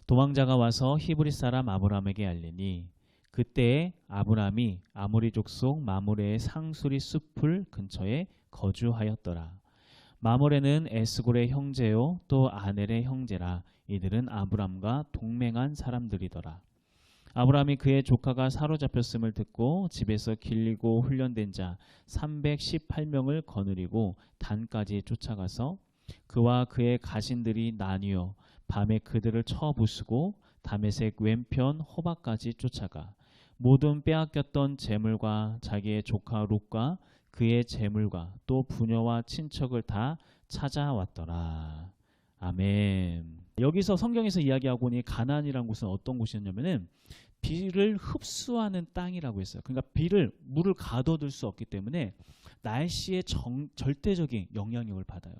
도망자가 와서 히브리 사람 아브람에게 알리니 그때 아브람이 아모리 족속 마므레의 상수리 숲을 근처에 거주하였더라. 마므레는 에스골의 형제요 또 아넬의 형제라. 이들은 아브람과 동맹한 사람들이더라. 아브람이 그의 조카가 사로잡혔음을 듣고 집에서 길리고 훈련된 자 318명을 거느리고 단까지 쫓아가서 그와 그의 가신들이 나뉘어 밤에 그들을 쳐 부수고 다메섹 왼편 호박까지 쫓아가 모든 빼앗겼던 재물과 자기의 조카 롯과 그의 재물과 또 부녀와 친척을 다 찾아왔더라. 아멘. 여기서 성경에서 이야기하고 있는 가나안이라는 곳은 어떤 곳이었냐면은 비를 흡수하는 땅이라고 했어요. 그러니까 물을 가둬둘 수 없기 때문에 날씨의 절대적인 영향력을 받아요.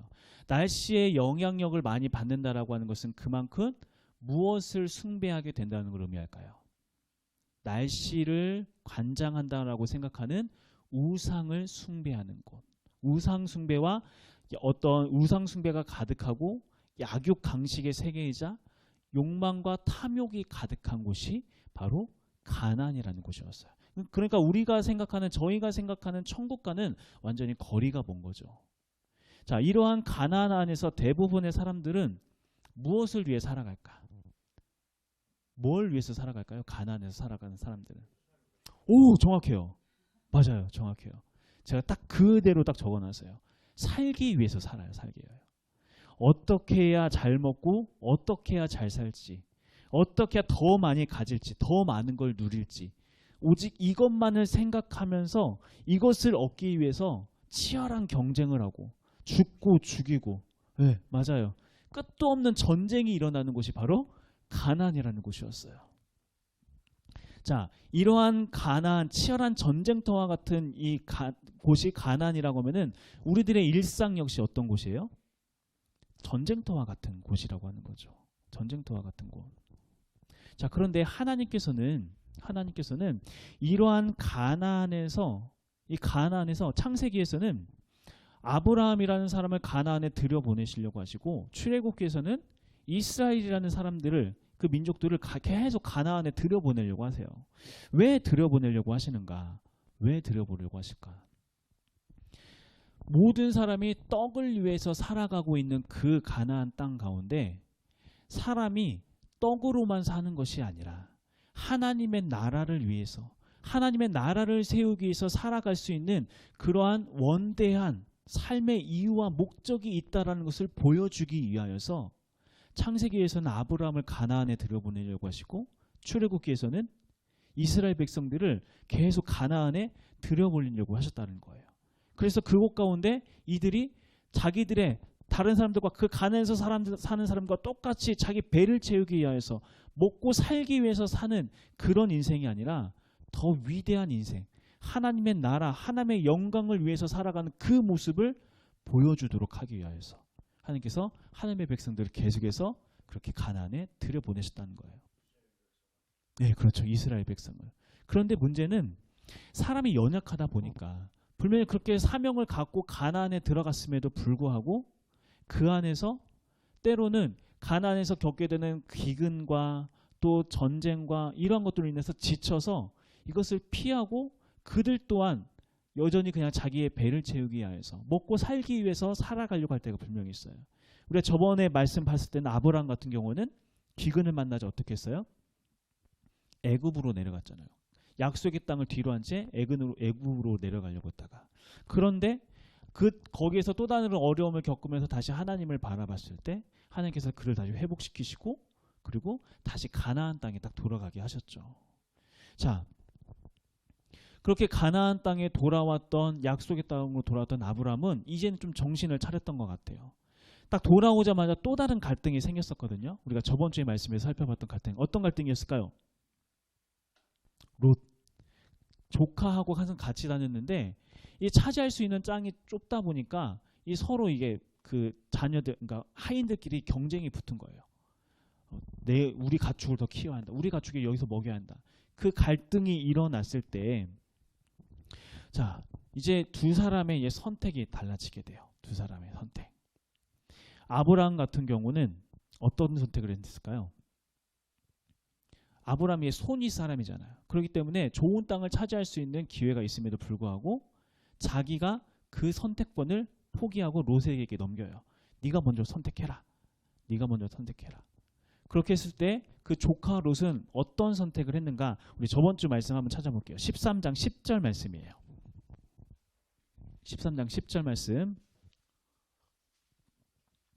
날씨의 영향력을 많이 받는다라고 하는 것은 그만큼 무엇을 숭배하게 된다는 걸 의미할까요? 날씨를 관장한다라고 생각하는 우상을 숭배하는 곳. 우상 숭배와 어떤 우상 숭배가 가득하고 약육 강식의 세계이자 욕망과 탐욕이 가득한 곳이 바로 가나안이라는 곳이었어요. 그러니까 저희가 생각하는 천국과는 완전히 거리가 먼 거죠. 자, 이러한 가나안 안에서 대부분의 사람들은 무엇을 위해 살아갈까? 뭘 위해서 살아갈까요? 가나안에서 살아가는 사람들은. 오, 정확해요. 맞아요. 정확해요. 제가 딱 그대로 딱 적어놨어요. 살기 위해서 살아요. 살기 위해요. 어떻게 해야 잘 먹고 어떻게 해야 잘 살지, 어떻게 해야 더 많이 가질지, 더 많은 걸 누릴지, 오직 이것만을 생각하면서 이것을 얻기 위해서 치열한 경쟁을 하고 죽고 죽이고, 네, 맞아요. 끝도 없는 전쟁이 일어나는 곳이 바로 가나안이라는 곳이었어요. 자, 이러한 가나안, 치열한 전쟁터와 같은 곳이 가나안이라고 하면은 우리들의 일상 역시 어떤 곳이에요? 전쟁터와 같은 곳이라고 하는 거죠. 전쟁터와 같은 곳. 자, 그런데 하나님께서는 이러한 가나안에서 창세기에서는 아브라함이라는 사람을 가나안에 들여보내시려고 하시고, 출애굽기에서는 이스라엘이라는 사람들을, 그 민족들을 계속 가나안에 들여보내려고 하세요. 왜 들여보내려고 하시는가? 왜 들여보내려고 하실까? 모든 사람이 떡을 위해서 살아가고 있는 그 가나안 땅 가운데 사람이 떡으로만 사는 것이 아니라 하나님의 나라를 위해서, 하나님의 나라를 세우기 위해서 살아갈 수 있는 그러한 원대한 삶의 이유와 목적이 있다라는 것을 보여주기 위하여서 창세기에서는 아브라함을 가나안에 들여보내려고 하시고, 출애굽기에서는 이스라엘 백성들을 계속 가나안에 들여보내려고 하셨다는 거예요. 그래서 그곳 가운데 이들이 자기들의 다른 사람들과, 그 가나안에서 사는 사람과 똑같이 자기 배를 채우기 위해서 먹고 살기 위해서 사는 그런 인생이 아니라 더 위대한 인생, 하나님의 나라, 하나님의 영광을 위해서 살아가는 그 모습을 보여주도록 하기 위하여서 하나님께서 하나님의 백성들을 계속해서 그렇게 가나안에 들여보내셨다는 거예요. 네, 그렇죠. 이스라엘 백성을. 그런데 문제는 사람이 연약하다 보니까 분명히 그렇게 사명을 갖고 가나안에 들어갔음에도 불구하고 그 안에서 때로는 가나안에서 겪게 되는 기근과 또 전쟁과 이러한 것들로 인해서 지쳐서 이것을 피하고 그들 또한 여전히 그냥 자기의 배를 채우기 위해서 먹고 살기 위해서 살아가려고 할 때가 분명히 있어요. 우리가 저번에 말씀 봤을 때는 아브라함 같은 경우는 기근을 만나자 어떻게 했어요? 애굽으로 내려갔잖아요. 약속의 땅을 뒤로 한 채 애굽으로 내려가려고 했다가, 그런데 거기에서 또 다른 어려움을 겪으면서 다시 하나님을 바라봤을 때 하나님께서 그를 다시 회복시키시고 그리고 다시 가나안 땅에 딱 돌아가게 하셨죠. 자, 그렇게 가나안 땅에 돌아왔던, 약속의 땅으로 돌아왔던 아브라함은 이제는 좀 정신을 차렸던 것 같아요. 딱 돌아오자마자 또 다른 갈등이 생겼었거든요. 우리가 저번 주에 말씀에서 살펴봤던 갈등, 어떤 갈등이었을까요? 롯, 조카하고 항상 같이 다녔는데 이 차지할 수 있는 땅이 좁다 보니까 이 서로 이게 그 자녀들, 그러니까 하인들끼리 경쟁이 붙은 거예요. 우리 가축을 더 키워야 한다, 우리 가축이 여기서 먹여야 한다. 그 갈등이 일어났을 때, 자, 이제 두 사람의 선택이 달라지게 돼요. 두 사람의 선택. 아브라함 같은 경우는 어떤 선택을 했을까요? 아브라함이 손윗 사람이잖아요. 그렇기 때문에 좋은 땅을 차지할 수 있는 기회가 있음에도 불구하고 자기가 그 선택권을 포기하고 롯에게 넘겨요. 네가 먼저 선택해라. 네가 먼저 선택해라. 그렇게 했을 때 그 조카 롯은 어떤 선택을 했는가? 우리 저번 주 말씀 한번 찾아볼게요. 13장 10절 말씀이에요. 13장 10절 말씀.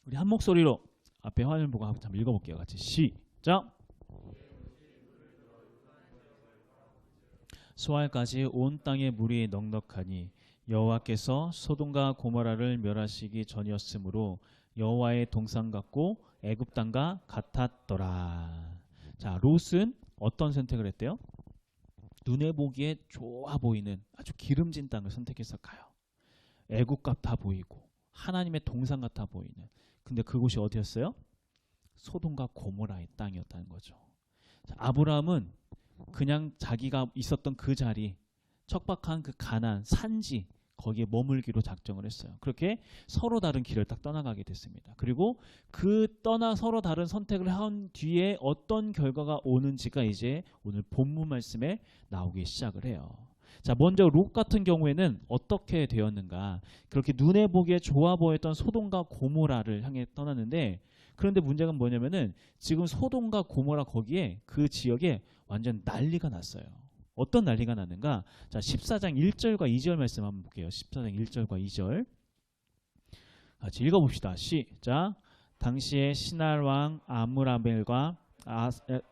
우리 한 목소리로 앞에 화면 보고 한번 읽어볼게요. 같이 시작. 수알까지 온 땅에 물이 넉넉하니 여호와께서 소돔과 고모라를 멸하시기 전이었으므로 여호와의 동산 같고 애굽 땅과 같았더라. 자, 롯은 어떤 선택을 했대요? 눈에 보기에 좋아 보이는 아주 기름진 땅을 선택해서 가요. 애굽 같아 보이고 하나님의 동산 같아 보이는. 근데 그곳이 어디였어요? 소돔과 고모라의 땅이었다는 거죠. 자, 아브라함은 그냥 자기가 있었던 그 자리, 척박한 그 가나안 산지, 거기에 머물기로 작정을 했어요. 그렇게 서로 다른 길을 딱 떠나가게 됐습니다. 그리고 그 서로 다른 선택을 한 뒤에 어떤 결과가 오는지가 이제 오늘 본문 말씀에 나오기 시작을 해요. 자, 먼저 롯 같은 경우에는 어떻게 되었는가? 그렇게 눈에 보기에 좋아 보였던 소돔과 고모라를 향해 떠났는데, 그런데 문제가 뭐냐면은 지금 소돔과 고모라 거기에 그 지역에 완전 난리가 났어요. 어떤 난리가 났는가? 자, 14장 1절과 2절 말씀 한번 볼게요. 14장 1절과 2절 같이 읽어봅시다. 시작. 당시에 시날 왕 아므라벨과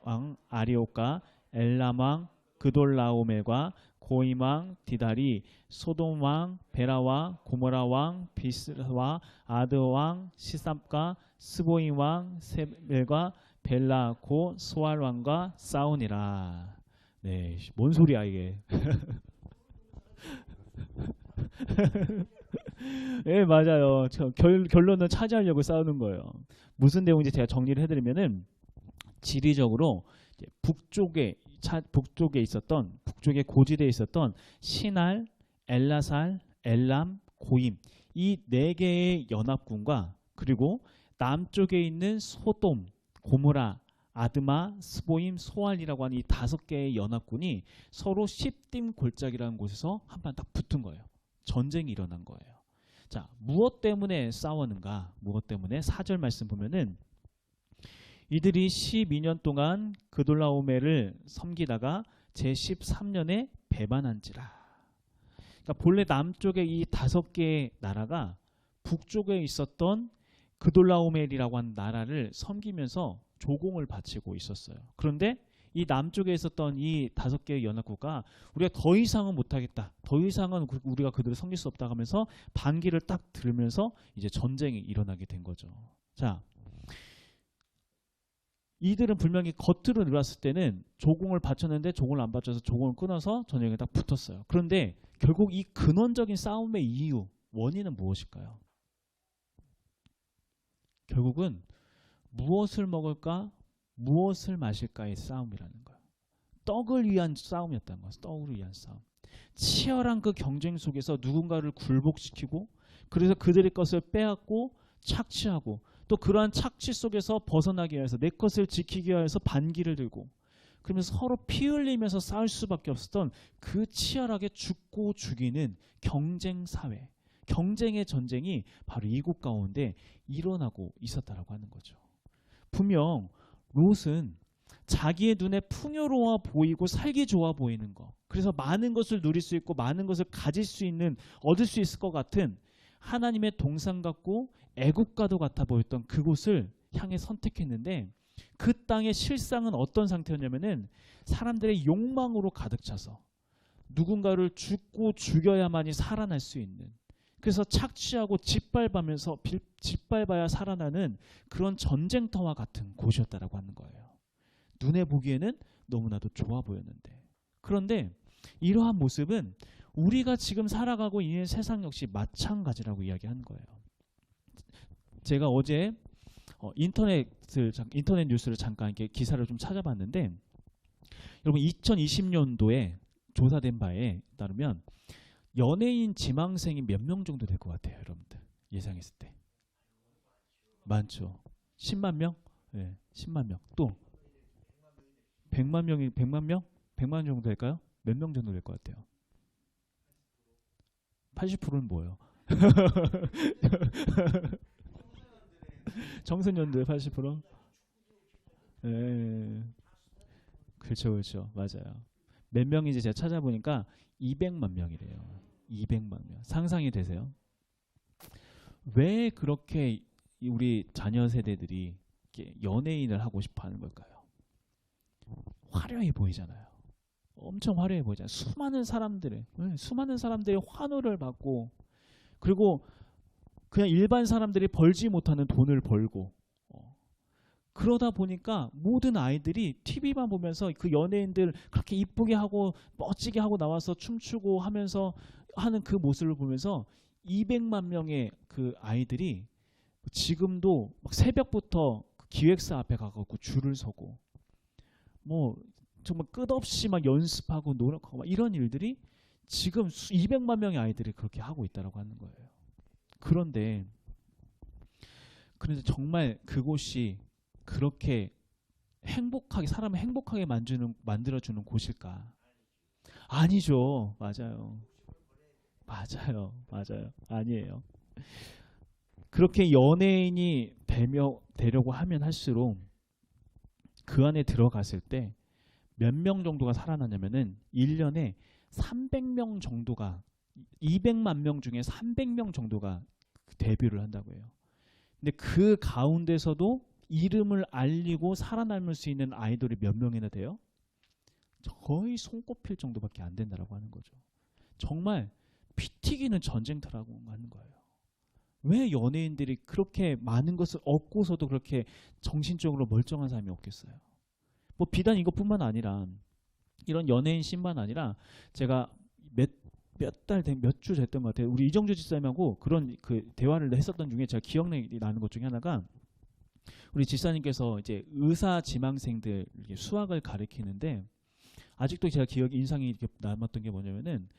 왕 아리오카 엘람 왕 그돌라오멜과 고임 왕 디달이 소돔 왕 베라와 고모라 왕 비스와 아드 왕 시삽과 스보임 왕 세벨과 벨라 고 소알 왕과 싸우니라. 네, 뭔 소리야 이게? 예, 맞아요. 결론은 차지하려고 싸우는 거예요. 무슨 내용인지 제가 정리를 해드리면은 지리적으로 북쪽에 있었던 북쪽에 고지대에 있었던 시날, 엘라살, 엘람, 고임 이 네 개의 연합군과 그리고 남쪽에 있는 소돔, 고모라, 아드마, 스보임, 소알이라고 하는 이 5개의 연합군이 서로 십딤 골짜기라는 곳에서 한판 딱 붙은 거예요. 전쟁이 일어난 거예요. 자, 무엇 때문에 싸웠는가? 무엇 때문에? 4절 말씀 보면은 이들이 12년 동안 그돌라오멜을 섬기다가 제13년에 배반한지라. 그러니까 본래 남쪽에 이 5개의 나라가 북쪽에 있었던 그돌라오멜이라고 하는 나라를 섬기면서 조공을 바치고 있었어요. 그런데 이 남쪽에 있었던 이 5개의 연합국가 우리가 더 이상은 못하겠다. 더 이상은 우리가 그들을 섬길 수 없다 하면서 반기를 딱 들으면서 이제 전쟁이 일어나게 된 거죠. 자, 이들은 분명히 겉으로 들어왔을 때는 조공을 바쳤는데 조공을 안 바쳐서 조공을 끊어서 전쟁에 딱 붙었어요. 그런데 결국 이 근원적인 싸움의 이유, 원인은 무엇일까요? 결국은 무엇을 먹을까, 무엇을 마실까의 싸움이라는 거예요. 떡을 위한 싸움이었다는 거예요. 떡을 위한 싸움. 치열한 그 경쟁 속에서 누군가를 굴복시키고 그래서 그들의 것을 빼앗고 착취하고 또 그러한 착취 속에서 벗어나기 위해서 내 것을 지키기 위해서 반기를 들고 그러면서 서로 피 흘리면서 싸울 수밖에 없었던 그 치열하게 죽고 죽이는 경쟁 사회, 경쟁의 전쟁이 바로 이곳 가운데 일어나고 있었다라고 하는 거죠. 분명 롯은 자기의 눈에 풍요로워 보이고 살기 좋아 보이는 거, 그래서 많은 것을 누릴 수 있고 많은 것을 가질 수 있는, 얻을 수 있을 것 같은 하나님의 동산 같고 애국가도 같아 보였던 그곳을 향해 선택했는데 그 땅의 실상은 어떤 상태였냐면은 사람들의 욕망으로 가득 차서 누군가를 죽고 죽여야만이 살아날 수 있는, 그래서 착취하고 짓밟아야 살아나는 그런 전쟁터와 같은 곳이었다라고 하는 거예요. 눈에 보기에는 너무나도 좋아 보였는데, 그런데 이러한 모습은 우리가 지금 살아가고 있는 세상 역시 마찬가지라고 이야기하는 거예요. 제가 어제 인터넷 뉴스를 잠깐 이렇게 기사를 좀 찾아봤는데, 여러분 2020년도에 조사된 바에 따르면 연예인 지망생이 몇 명 정도 될 것 같아요, 여러분들 예상했을 때? 많죠. 10만 명? 네, 10만 명. 또 100만 명이 100만 명? 100만 정도 될까요? 몇 명 정도 될 것 같아요? 80%는 뭐예요? 청소년들 80%? 예. 그렇죠, 그렇죠. 맞아요. 몇 명인지 제가 찾아보니까 200만 명이래요. 200만 명. 상상이 되세요? 왜 그렇게 우리 자녀 세대들이 이렇게 연예인을 하고 싶어 하는 걸까요? 화려해 보이잖아요. 엄청 화려해 보이잖아요. 수많은 사람들의 환호를 받고, 그리고 그냥 일반 사람들이 벌지 못하는 돈을 벌고, 그러다 보니까 모든 아이들이 TV만 보면서 그 연예인들 그렇게 이쁘게 하고 멋지게 하고 나와서 춤추고 하면서 하는 그 모습을 보면서 200만 명의 그 아이들이 지금도 막 새벽부터 그 기획사 앞에 가고 줄을 서고, 뭐 정말 끝없이 막 연습하고 노력하고 막 이런 일들이 지금 200만 명의 아이들이 그렇게 하고 있다라고 하는 거예요. 그런데 정말 그곳이 그렇게 행복하게, 사람을 행복하게 만들어주는 곳일까? 아니죠. 맞아요. 맞아요. 맞아요. 아니에요. 그렇게 연예인이 되려고 하면 할수록 그 안에 들어갔을 때 몇 명 정도가 살아나냐면은 1년에 300명 정도가, 200만 명 중에 300명 정도가 데뷔를 한다고 해요. 근데 그 가운데서도 이름을 알리고 살아남을 수 있는 아이돌이 몇 명이나 돼요? 거의 손꼽힐 정도밖에 안 된다라고 하는 거죠. 정말 피 튀기는 전쟁터라고 하는 거예요. 왜 연예인들이 그렇게 많은 것을 얻고서도 그렇게 정신적으로 멀쩡한 사람이 없겠어요? 뭐 비단 이것뿐만 아니라, 이런 연예인 씬만 아니라, 제가 몇 주 됐던 것 같아요. 우리 이정주 집사님하고 그런 그 대화를 했었던 중에 제가 기억나는 것 중에 하나가, 우리 집사님께서 이제 의사 지망생들 수학을 가르치는데, 아직도 제가 인상이 이렇게 남았던 게 뭐냐면은,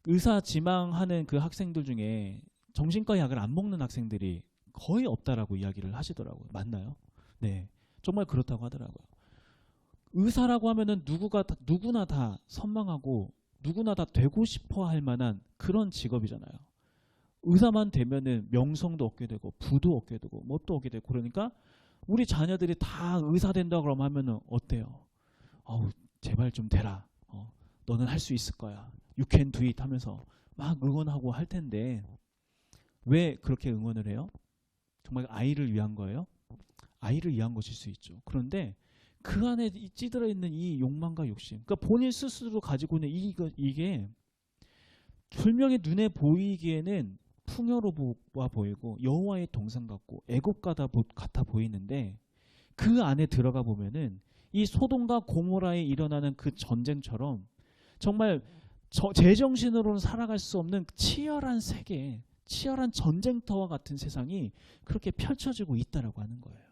의사 지망하는 그 학생들 중에 정신과 약을 안 먹는 학생들이 거의 없다라고 이야기를 하시더라고요. 맞나요? 네, 정말 그렇다고 하더라고요. 의사라고 하면은 누구나 다 선망하고 누구나 다 되고 싶어 할 만한 그런 직업이잖아요. 의사만 되면은 명성도 얻게 되고 부도 얻게 되고 뭣도 얻게 되고, 그러니까 우리 자녀들이 다 의사 된다 그러면 하면은 어때요? 어우, 제발 좀 되라. 너는 할 수 있을 거야. You can do it 하면서 막 응원하고 할 텐데, 왜 그렇게 응원을 해요? 정말 아이를 위한 거예요? 아이를 위한 것일 수 있죠. 그런데 그 안에 찌들어 있는 이 욕망과 욕심, 그러니까 본인 스스로 가지고 있는 이게 분명히 눈에 보이기에는 풍요로워 보이고 여호와의 동상 같고 같아 보이는데, 그 안에 들어가 보면은 이 소돔과 고모라에 일어나는 그 전쟁처럼 정말 제정신으로는 살아갈 수 없는 치열한 세계, 치열한 전쟁터와 같은 세상이 그렇게 펼쳐지고 있다라고 하는 거예요.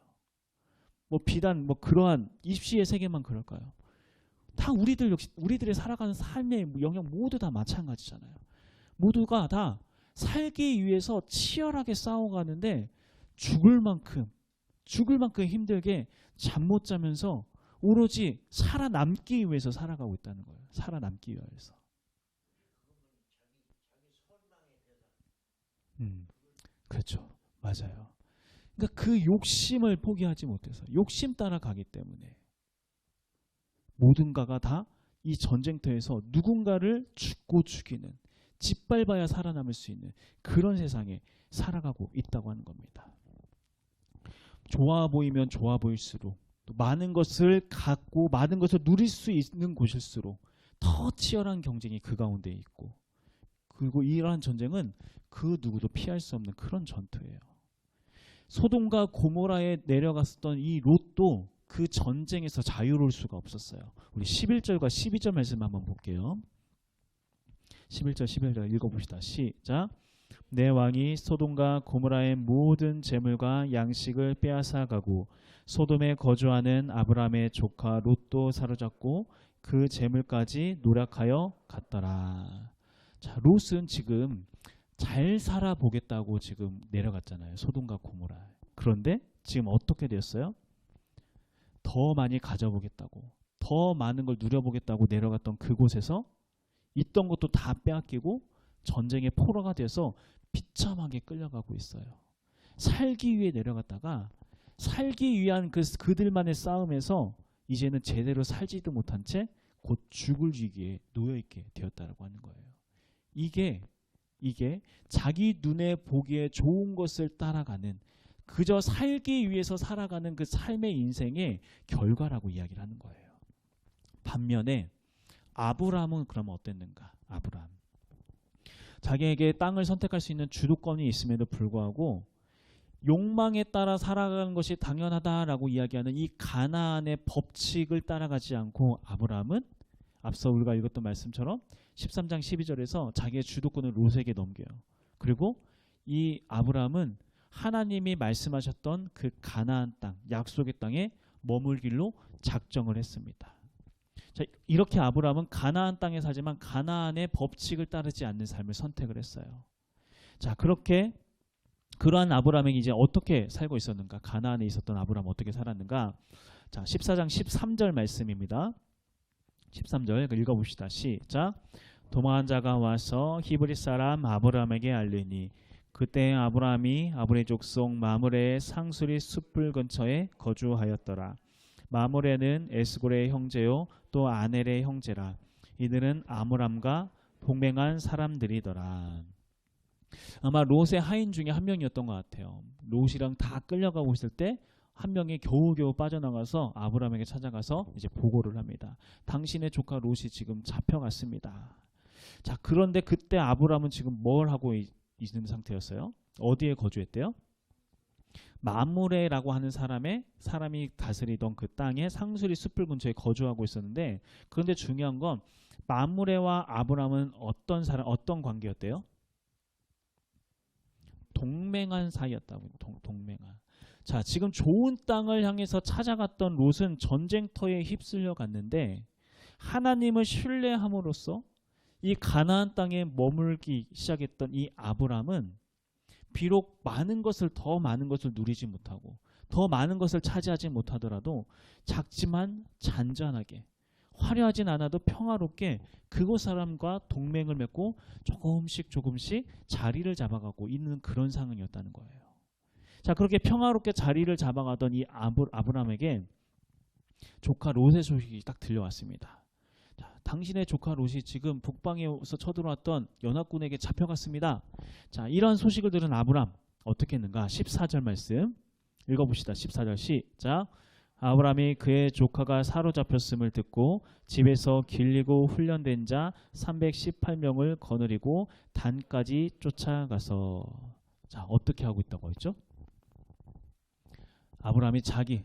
뭐 비단 뭐 그러한 입시의 세계만 그럴까요? 다 우리들의 살아가는 삶의 영역 모두 다 마찬가지잖아요. 모두가 다 살기 위해서 치열하게 싸워가는데 죽을 만큼 힘들게 잠 못 자면서 오로지 살아남기 위해서 살아가고 있다는 거예요. 살아남기 위해서. 그렇죠. 맞아요. 그러니까 그 욕심을 포기하지 못해서, 욕심 따라가기 때문에 모든가가 다 이 전쟁터에서 누군가를 죽고 죽이는, 짓밟아야 살아남을 수 있는 그런 세상에 살아가고 있다고 하는 겁니다. 좋아 보이면 좋아 보일수록, 또 많은 것을 갖고 많은 것을 누릴 수 있는 곳일수록 더 치열한 경쟁이 그 가운데 있고, 그리고 이러한 전쟁은 그 누구도 피할 수 없는 그런 전투예요. 소돔과 고모라에 내려갔었던 이 롯도 그 전쟁에서 자유로울 수가 없었어요. 우리 11절과 12절 말씀 한번 볼게요. 11절 11절 읽어봅시다. 시작. 내 왕이 소돔과 고모라의 모든 재물과 양식을 빼앗아가고 소돔에 거주하는 아브라함의 조카 롯도 사로잡고 그 재물까지 노력하여 갔더라. 자, 롯은 지금 잘 살아보겠다고 지금 내려갔잖아요. 소돔과 고모라. 그런데 지금 어떻게 되었어요? 더 많이 가져보겠다고, 더 많은 걸 누려보겠다고 내려갔던 그곳에서 있던 것도 다 빼앗기고 전쟁의 포로가 돼서 비참하게 끌려가고 있어요. 살기 위해 내려갔다가 살기 위한 그들만의 싸움에서 이제는 제대로 살지도 못한 채 곧 죽을 위기에 놓여있게 되었다라고 하는 거예요. 이게 자기 눈에 보기에 좋은 것을 따라가는, 그저 살기 위해서 살아가는 그 삶의 인생의 결과라고 이야기를 하는 거예요. 반면에 아브라함은 그러면 어땠는가? 아브라함, 자기에게 땅을 선택할 수 있는 주도권이 있음에도 불구하고 욕망에 따라 살아가는 것이 당연하다라고 이야기하는 이 가나안의 법칙을 따라가지 않고 아브라함은 앞서 우리가 읽었던 말씀처럼 13장 12절에서 자기의 주도권을 롯에게 넘겨요. 그리고 이 아브라함은 하나님이 말씀하셨던 그 가나안 땅, 약속의 땅에 머물길로 작정을 했습니다. 자, 이렇게 아브라함은 가나안 땅에 살지만 가나안의 법칙을 따르지 않는 삶을 선택을 했어요. 자, 그렇게 그러한 아브라함이 이제 어떻게 살고 있었는가? 가나안에 있었던 아브라함은 어떻게 살았는가? 자, 14장 13절 말씀입니다. 13절 읽어봅시다. 시작. 도망한 자가 와서 히브리 사람 아브라함에게 알리니 그때 아브라함이 아브레 족속 마므레의 상수리 숯불 근처에 거주하였더라. 마므레는 에스골의 형제요 또 아넬의 형제라. 이들은 아므람과 동맹한 사람들이더라. 아마 롯의 하인 중에 한 명이었던 것 같아요. 롯이랑 다 끌려가고 있을 때 한 명이 겨우겨우 빠져나가서 아브라함에게 찾아가서 이제 보고를 합니다. 당신의 조카 롯이 지금 잡혀갔습니다. 자, 그런데 그때 아브라함은 지금 뭘 하고 있는 상태였어요? 어디에 거주했대요? 마므레라고 하는 사람이 다스리던 그 땅에 상수리 숯불 근처에 거주하고 있었는데, 그런데 중요한 건 마므레와 아브라함은 어떤 관계였대요? 동맹한 사이였다고. 동맹한. 자, 지금 좋은 땅을 향해서 찾아갔던 롯은 전쟁터에 휩쓸려 갔는데 하나님을 신뢰함으로써 이 가나안 땅에 머물기 시작했던 이 아브라함은 비록 더 많은 것을 누리지 못하고 더 많은 것을 차지하지 못하더라도 작지만 잔잔하게, 화려하진 않아도 평화롭게 그곳 사람과 동맹을 맺고 조금씩 자리를 잡아가고 있는 그런 상황이었다는 거예요. 자, 그렇게 평화롭게 자리를 잡아가던 이 아브라함에게 조카 롯의 소식이 딱 들려왔습니다. 자, 당신의 조카 롯이 지금 북방에서 쳐들어왔던 연합군에게 잡혀갔습니다. 자, 이러한 소식을 들은 아브라함 어떻게 했는가? 14절 말씀 읽어봅시다. 14절 시작. 아브라함이 그의 조카가 사로잡혔음을 듣고 집에서 길리고 훈련된 자 318명을 거느리고 단까지 쫓아가서, 자, 어떻게 하고 있다고 했죠? 아브라함이 자기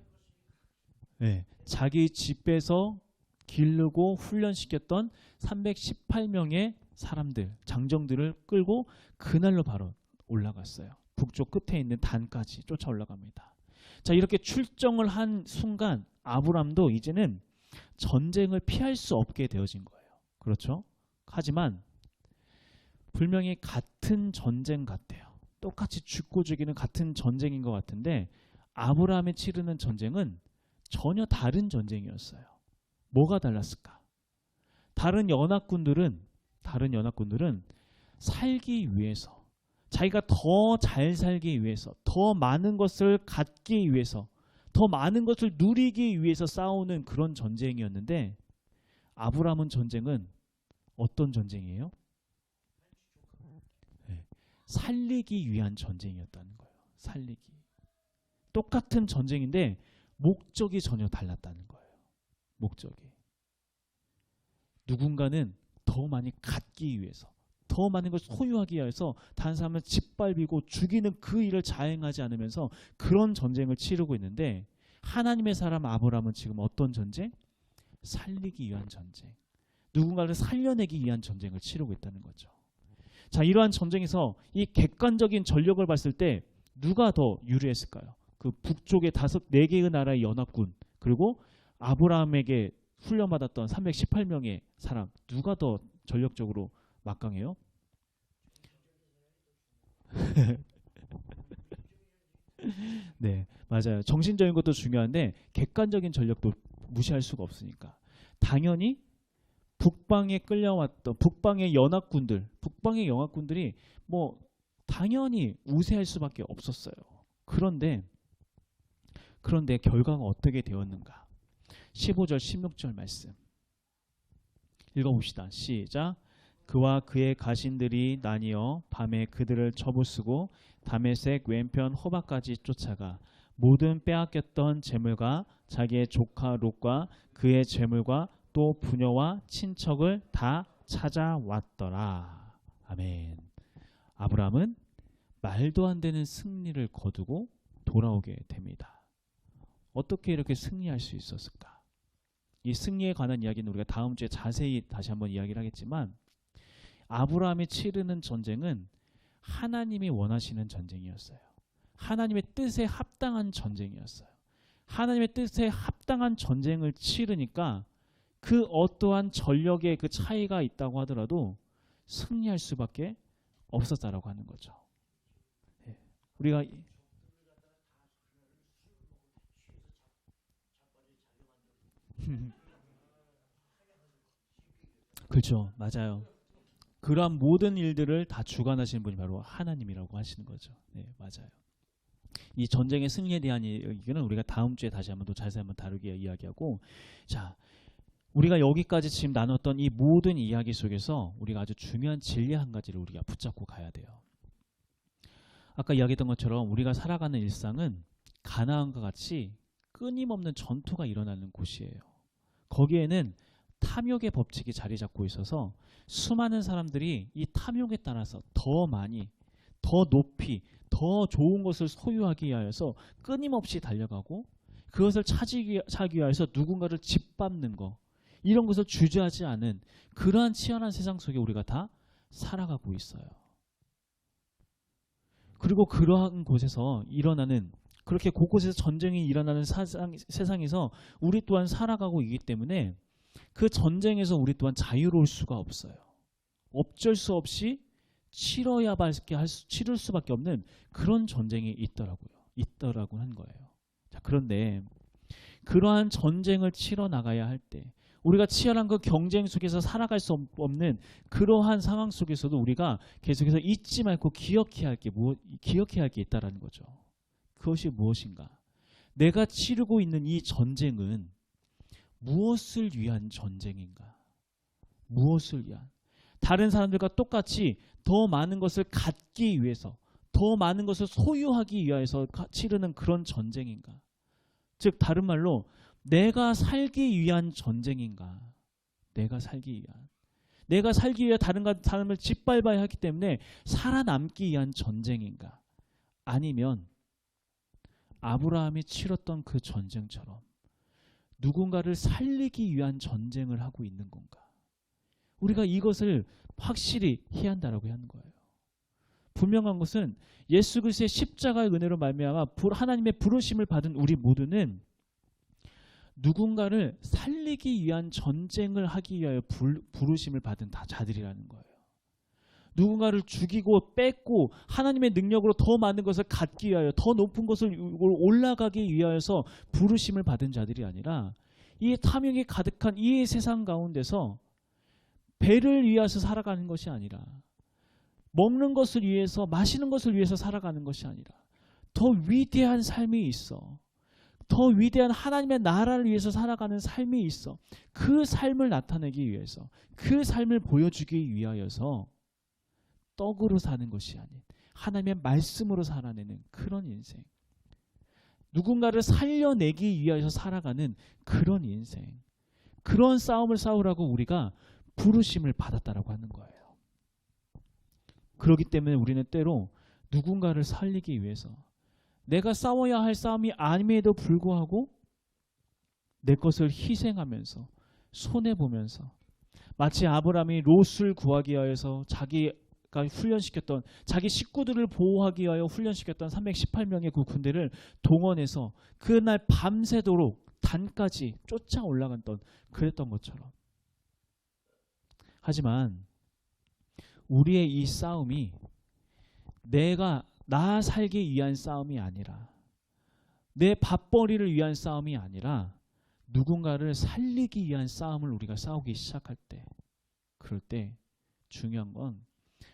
집에서 기르고 훈련시켰던 318명의 사람들, 장정들을 끌고 그날로 바로 올라갔어요. 북쪽 끝에 있는 단까지 쫓아 올라갑니다. 자, 이렇게 출정을 한 순간 아브라함도 이제는 전쟁을 피할 수 없게 되어진 거예요. 그렇죠? 하지만 분명히 같은 전쟁 같아요. 똑같이 죽고 죽이는 같은 전쟁인 것 같은데 아브라함이 치르는 전쟁은 전혀 다른 전쟁이었어요. 뭐가 달랐을까? 다른 연합군들은 살기 위해서, 자기가 더 잘 살기 위해서, 더 많은 것을 갖기 위해서, 더 많은 것을 누리기 위해서 싸우는 그런 전쟁이었는데 아브라함은 전쟁은 어떤 전쟁이에요? 살리기 위한 전쟁이었다는 거예요. 살리기. 똑같은 전쟁인데 목적이 전혀 달랐다는 거예요. 목적이. 누군가는 더 많이 갖기 위해서, 더 많은 것을 소유하기 위해서 다른 사람을 짓밟이고 죽이는 그 일을 자행하지 않으면서 그런 전쟁을 치르고 있는데, 하나님의 사람 아브라함은 지금 어떤 전쟁? 살리기 위한 전쟁. 누군가를 살려내기 위한 전쟁을 치르고 있다는 거죠. 자, 이러한 전쟁에서 이 객관적인 전력을 봤을 때 누가 더 유리했을까요? 그 북쪽의 4개의 나라의 연합군, 그리고 아브라함에게 훈련받았던 318명의 사람, 누가 더 전력적으로 막강해요? 네, 맞아요. 정신적인 것도 중요한데 객관적인 전력도 무시할 수가 없으니까. 당연히 북방에 끌려왔던 북방의 연합군들이 뭐 당연히 우세할 수밖에 없었어요. 그런데 결과가 어떻게 되었는가? 15절 16절 말씀 읽어봅시다. 시작. 그와 그의 가신들이 나뉘어 밤에 그들을 쳐부수고 다메섹 왼편 호바까지 쫓아가 모든 빼앗겼던 재물과 자기의 조카 롯과 그의 재물과 또 부녀와 친척을 다 찾아왔더라. 아멘. 아브라함은 말도 안 되는 승리를 거두고 돌아오게 됩니다. 어떻게 이렇게 승리할 수 있었을까? 이 승리에 관한 이야기는 우리가 다음 주에 자세히 다시 한번 이야기를 하겠지만, 아브라함이 치르는 전쟁은 하나님이 원하시는 전쟁이었어요. 하나님의 뜻에 합당한 전쟁이었어요. 하나님의 뜻에 합당한 전쟁을 치르니까 그 어떠한 전력의 그 차이가 있다고 하더라도 승리할 수밖에 없었다라고 하는 거죠. 우리가 그렇죠. 맞아요. 그러한 모든 일들을 다 주관하시는 분이 바로 하나님이라고 하시는 거죠. 네, 맞아요. 이 전쟁의 승리에 대한 얘기는 우리가 다음 주에 다시 한번 더 자세히 한번 다루게 이야기하고, 자, 우리가 여기까지 지금 나눴던 이 모든 이야기 속에서 우리가 아주 중요한 진리 한 가지를 우리가 붙잡고 가야 돼요. 아까 이야기했던 것처럼 우리가 살아가는 일상은 가나안과 같이 끊임없는 전투가 일어나는 곳이에요. 거기에는 탐욕의 법칙이 자리 잡고 있어서 수많은 사람들이 이 탐욕에 따라서 더 많이, 더 높이, 더 좋은 것을 소유하기 위하여서 끊임없이 달려가고, 그것을 찾기 위하여서 누군가를 짓밟는 거, 이런 것을 주저하지 않은 그러한 치열한 세상 속에 우리가 다 살아가고 있어요. 그리고 그러한 곳에서 일어나는, 그렇게 곳곳에서 전쟁이 일어나는 세상에서 우리 또한 살아가고 있기 때문에 그 전쟁에서 우리 또한 자유로울 수가 없어요. 어쩔 수 없이 치를 수밖에 없는 그런 전쟁이 있더라고 한 거예요. 자, 그런데 그러한 전쟁을 치러 나가야 할 때, 우리가 치열한 그 경쟁 속에서 살아갈 수 없는 그러한 상황 속에서도 우리가 계속해서 잊지 말고 기억해야 할 게 있다라는 거죠. 그것이 무엇인가? 내가 치르고 있는 이 전쟁은 무엇을 위한 전쟁인가? 무엇을 위한? 다른 사람들과 똑같이 더 많은 것을 갖기 위해서, 더 많은 것을 소유하기 위해서 치르는 그런 전쟁인가? 즉 다른 말로 내가 살기 위한 전쟁인가? 내가 살기 위해 다른 사람을 짓밟아야 하기 때문에 살아남기 위한 전쟁인가? 아니면 아브라함이 치렀던 그 전쟁처럼 누군가를 살리기 위한 전쟁을 하고 있는 건가? 우리가 이것을 확실히 해야 한다라고 하는 거예요. 분명한 것은 예수 그리스도의 십자가의 은혜로 말미암아 하나님의 부르심을 받은 우리 모두는 누군가를 살리기 위한 전쟁을 하기 위하여 부르심을 받은 자들이라는 거예요. 누군가를 죽이고 뺏고 하나님의 능력으로 더 많은 것을 갖기 위하여, 더 높은 것을 올라가기 위하여서 부르심을 받은 자들이 아니라, 이 탐욕이 가득한 이 세상 가운데서 배를 위해서 살아가는 것이 아니라, 먹는 것을 위해서, 마시는 것을 위해서 살아가는 것이 아니라, 더 위대한 삶이 있어, 더 위대한 하나님의 나라를 위해서 살아가는 삶이 있어. 그 삶을 나타내기 위해서, 그 삶을 보여주기 위하여서 떡으로 사는 것이 아닌 하나님의 말씀으로 살아내는 그런 인생, 누군가를 살려내기 위하여서 살아가는 그런 인생, 그런 싸움을 싸우라고 우리가 부르심을 받았다라고 하는 거예요. 그렇기 때문에 우리는 때로 누군가를 살리기 위해서, 내가 싸워야 할 싸움이 아님에도 불구하고 내 것을 희생하면서 손해보면서, 마치 아브라함이 롯을 구하기 위하여서 자기가 훈련시켰던, 자기 식구들을 보호하기 위하여 훈련시켰던 318명의 그 군대를 동원해서 그날 밤새도록 단까지 쫓아 올라갔던, 그랬던 것처럼. 하지만 우리의 이 싸움이 나 살기 위한 싸움이 아니라, 내 밥벌이를 위한 싸움이 아니라, 누군가를 살리기 위한 싸움을 우리가 싸우기 시작할 때, 그럴 때 중요한 건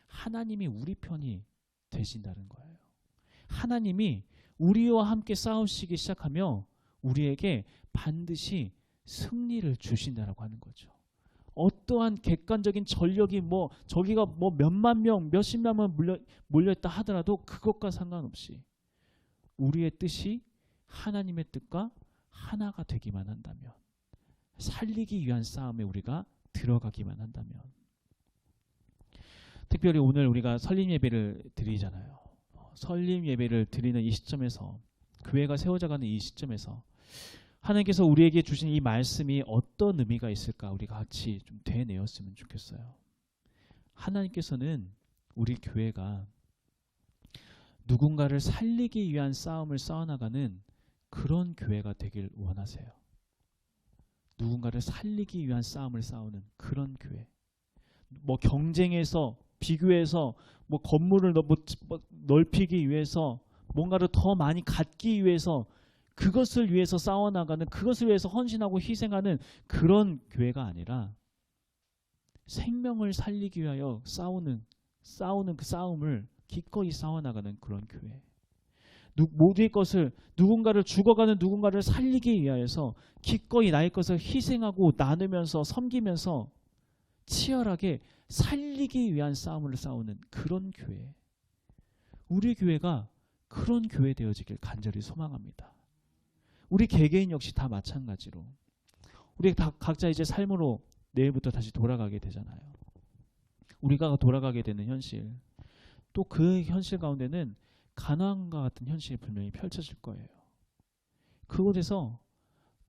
하나님이 우리 편이 되신다는 거예요. 하나님이 우리와 함께 싸우시기 시작하며 우리에게 반드시 승리를 주신다라고 하는 거죠. 어떠한 객관적인 전력이 저기가 몇만 명, 몇십만 명 몰려있다 하더라도 그것과 상관없이 우리의 뜻이 하나님의 뜻과 하나가 되기만 한다면, 살리기 위한 싸움에 우리가 들어가기만 한다면, 특별히 오늘 우리가 설림 예배를 드리잖아요. 설림 예배를 드리는 이 시점에서, 교회가 세워져가는 이 시점에서 하나님께서 우리에게 주신 이 말씀이 어떤 의미가 있을까 우리가 같이 좀 되뇌었으면 좋겠어요. 하나님께서는 우리 교회가 누군가를 살리기 위한 싸움을 싸워나가는 그런 교회가 되길 원하세요. 누군가를 살리기 위한 싸움을 싸우는 그런 교회. 경쟁해서 비교해서 건물을 넓히기 위해서 뭔가를 더 많이 갖기 위해서 그것을 위해서 싸워나가는, 그것을 위해서 헌신하고 희생하는 그런 교회가 아니라 생명을 살리기 위하여 싸우는 그 싸움을 기꺼이 싸워나가는 그런 교회. 모두의 것을, 누군가를 죽어가는 누군가를 살리기 위하여서 기꺼이 나의 것을 희생하고 나누면서 섬기면서 치열하게 살리기 위한 싸움을 싸우는 그런 교회. 우리 교회가 그런 교회 되어지길 간절히 소망합니다. 우리 개개인 역시 다 마찬가지로 우리 다 각자 이제 삶으로 내일부터 다시 돌아가게 되잖아요. 우리가 돌아가게 되는 현실, 또 그 현실 가운데는 가나안과 같은 현실이 분명히 펼쳐질 거예요. 그곳에서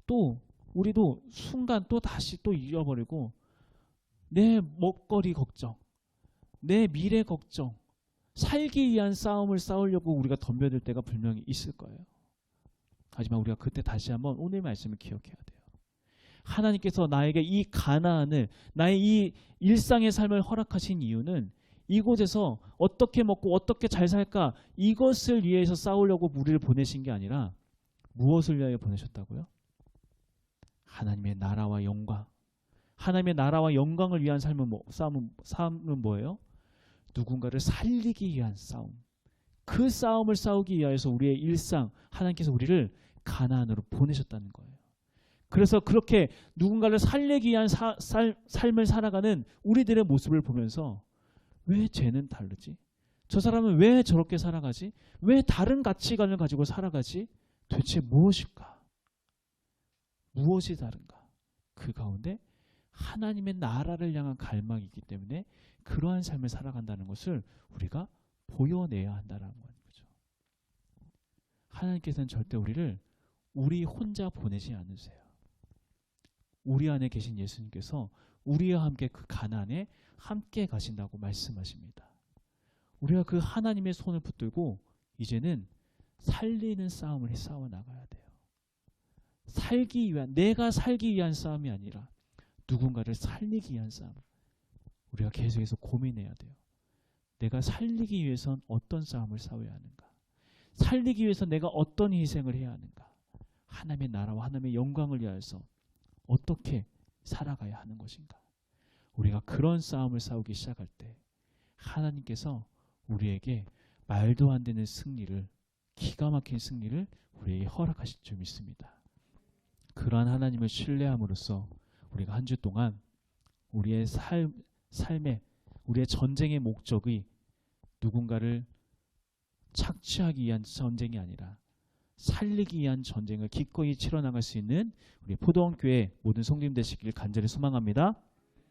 또 우리도 순간 또 다시 또 잃어버리고 내 먹거리 걱정, 내 미래 걱정, 살기 위한 싸움을 싸우려고 우리가 덤벼들 때가 분명히 있을 거예요. 하지만 우리가 그때 다시 한번 오늘 말씀을 기억해야 돼요. 하나님께서 나에게 이 가나안을, 나의 이 일상의 삶을 허락하신 이유는 이곳에서 어떻게 먹고 어떻게 잘 살까, 이것을 위해서 싸우려고 우리를 보내신 게 아니라 무엇을 위하여 보내셨다고요? 하나님의 나라와 영광. 하나님의 나라와 영광을 위한 싸움은 뭐예요? 누군가를 살리기 위한 싸움. 그 싸움을 싸우기 위해서 우리의 일상, 하나님께서 우리를 가나안으로 보내셨다는 거예요. 그래서 그렇게 누군가를 살리기 위한 삶을 살아가는 우리들의 모습을 보면서 왜 쟤는 다르지? 저 사람은 왜 저렇게 살아가지? 왜 다른 가치관을 가지고 살아가지? 도대체 무엇일까? 무엇이 다른가? 그 가운데 하나님의 나라를 향한 갈망이 있기 때문에 그러한 삶을 살아간다는 것을 우리가 보여내야 한다는 거죠. 하나님께서는 절대 우리를 우리 혼자 보내지 않으세요. 우리 안에 계신 예수님께서 우리와 함께 그 가나안에 함께 가신다고 말씀하십니다. 우리가 그 하나님의 손을 붙들고 이제는 살리는 싸움을 싸워 나가야 돼요. 내가 살기 위한 싸움이 아니라 누군가를 살리기 위한 싸움. 우리가 계속해서 고민해야 돼요. 내가 살리기 위해선 어떤 싸움을 싸워야 하는가? 살리기 위해서 내가 어떤 희생을 해야 하는가? 하나님의 나라와 하나님의 영광을 위하여서 어떻게 살아가야 하는 것인가? 우리가 그런 싸움을 싸우기 시작할 때 하나님께서 우리에게 말도 안 되는 승리를, 기가 막힌 승리를 우리에게 허락하실 줄 믿습니다. 그러한 하나님을 신뢰함으로써 우리가 한 주 동안 우리의 삶에, 우리의 전쟁의 목적이 누군가를 착취하기 위한 전쟁이 아니라 살리기 위한 전쟁을 기꺼이 치러나갈 수 있는 우리 포도원교회 모든 성도님 되시길 간절히 소망합니다.